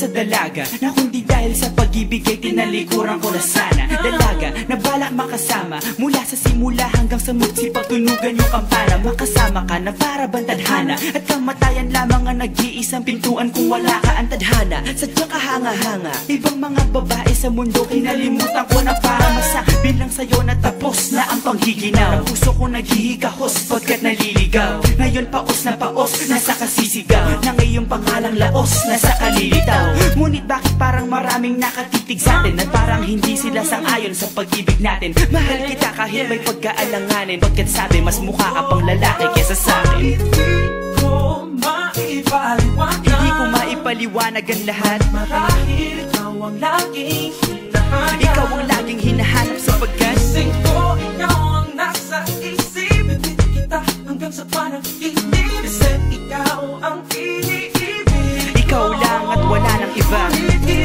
sa dalaga na kundi dahil sa pag-ibig ay tinalikuran ko na sana. Dalaga na balak makasama mula sa simula hanggang sa magsipagtunugan yung kampana. Makasama ka na para bang tadhana at kamatayan lamang ang nag-iisang pintuan kung wala ka ang tadhana. Sadyang kahanga-hanga ibang mga babae sa mundo, kinalimutan ko na para masabi lang sa'yo na tapos na ang panghiginaw. Puso ko naghihikahos pagkat naliligaw. Ngayon paos na paos, nasa kasisigaw na ngayong pangalang laos, nasa kalilitaw. Ngunit bakit parang maraming nakatitig sa atin at parang hindi sila sang-ayon sa pag-ibig natin. Mahal kita kahit may pagkaalanganin, pagkat sabi mas mukha ka pang lalaki kesa sa akin. Hindi ko maipaliwanag ang lahat. Marahil ikaw ang laging hinahanap. Ikaw ang laging hinahanap sapagkat gising ko, ikaw ang nasa isip. Ibig kita hanggang sa panaginip. Kasi ikaw ang iniibig. ikaw lang at wala nang iba. Hindi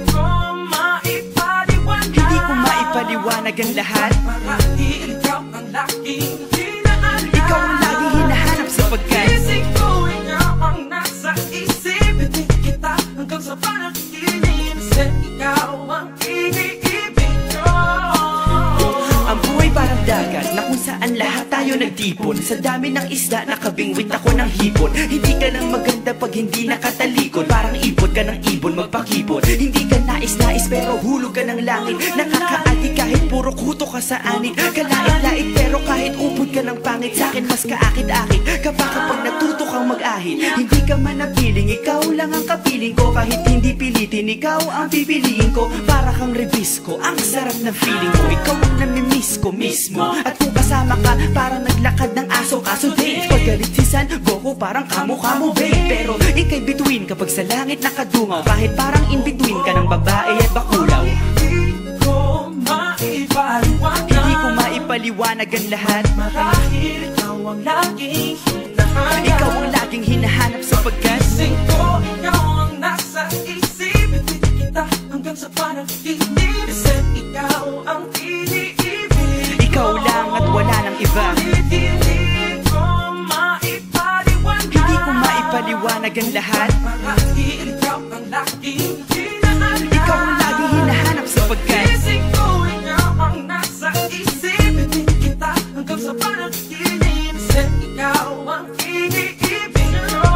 ko maipaliwanag. Hindi ko maipaliwanag ang lahat. Marahil ikaw ang laging hinahanap. Ikaw ang laging hinahanap sapagkat gising ko, ikaw ang nasa isip. Ibig kita hanggang sa panaginip. Kasi ikaw ang iniibig ko. ang buhay parang dagat na kung saan lahat tayo nagtipon. Sa dami ng isda nakabingwit ako ng hipon. Hindi ka lang maganda pag hindi nakatalikod. Parang ipon ka ng ibon magpakipon. Hindi ka nais-nais pero hulog ka ng langit. Nakakaati kahit puro kuto ka sa anit. Kalait-lait pero kahit upod ka ng pangit. Sa'kin mas kaakit-akit kapag natuto kang mag-ahit. Hindi ka man napiling, ikaw lang ang kapiling ko. Kahit hindi pilitin, ikaw ang pipiliin ko. Para kang rebisco, ang sarap ng feeling ko. Ikaw ang namimiss ko mismo. At kung kasama ka, parang naglakad ng aso. Kaso date, paggalit si San Goku, parang kamo-kamo babe. Pero ika'y bituin kapag sa langit nakadungaw. Kahit parang in-between ka ng babae at bakulaw. Hindi ko maipaliwanag. Hindi ko maipaliwanag ang lahat. Marahil ikaw ang laging hinahanap. Ikaw ang laging hinahanap sapagkat gising ko, ikaw ang nasa isip. Ibig kita hanggang sa panaginip. Kasi ikaw ang iniibig. ikaw lang at wala nang iba. Hindi ko maipaliwanag. Hindi ko maipaliwanag ang lahat. Marahil ikaw ang laging hinahanap. Ikaw ang laging hinahanap sapagkat gising ko, ikaw ang nasa isip. Ibig kita hanggang sa panaginip. Kasi ikaw ang iniibig ko.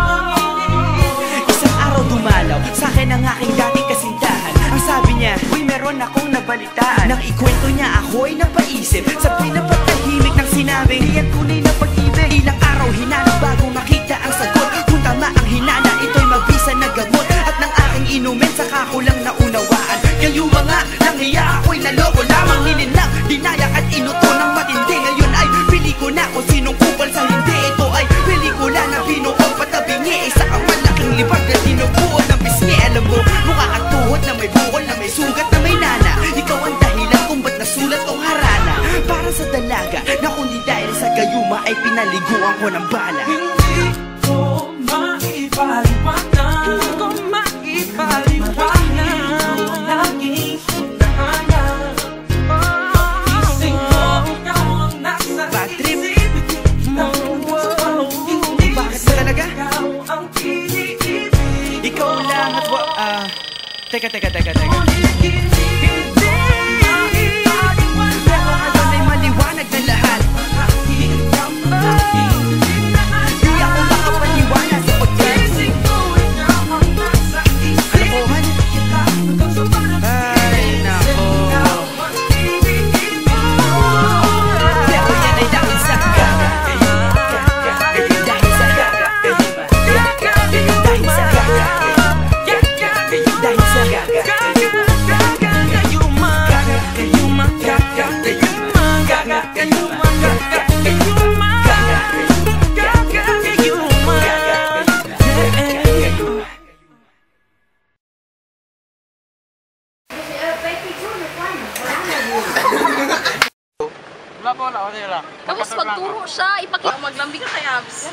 isang araw dumalaw sa'kin ang aking dating kasintahan. Ang sabi niya, uy meron akong nabalitaan. Nang ikwento niya ako'y napaisip. Sa pinapatahimik ng sinabi, di yan tunay na pag-ibig. Ilang araw hinanap bago makita ang sagot. Kung tama ang hinana, ito'y mabisa na gamot. At nang aking inumin, saka ko lang naunawaan. Kayo mga nanghiya ako'y naloko lamang. Nilinlang, dinayak at inuto ng matindi. Ngayon ay pili ko na kung sinong kupal sa hindi. Ito ay pelikula na binuong patabingi. Isa kang malaking libag na tinubuot ng pisngi. Alam mo, mukha kang tuhod na may bukol, na may sugat, na may nana. Ikaw ang dahilan kung ba't nasulat tong harana. Para sa dalaga na kundi dahil sa gayuma ay pinaliguan ko ng bala. Hindi ko maipaliwanag. Hindi ko maipaliwanag. Ikaw ang laging hinahanap. Gising ko, ikaw ang nasa Bad trip. isip. Ikaw hanggang sa panaginip. Bakit ba talaga? Ikaw ang iniibig. Ikaw lang at Teka. Pero ngayon ay maliwanag na lahat. Di ako makapaniwala sapagkat kalokohan. Ay nako. Pero yan ay dahil sa gaga. Dahil sa gaga. Dahil sa gaga. Dahil sa gaga. Tapos magturo siya, ipakita, maglambi ka kay Abs.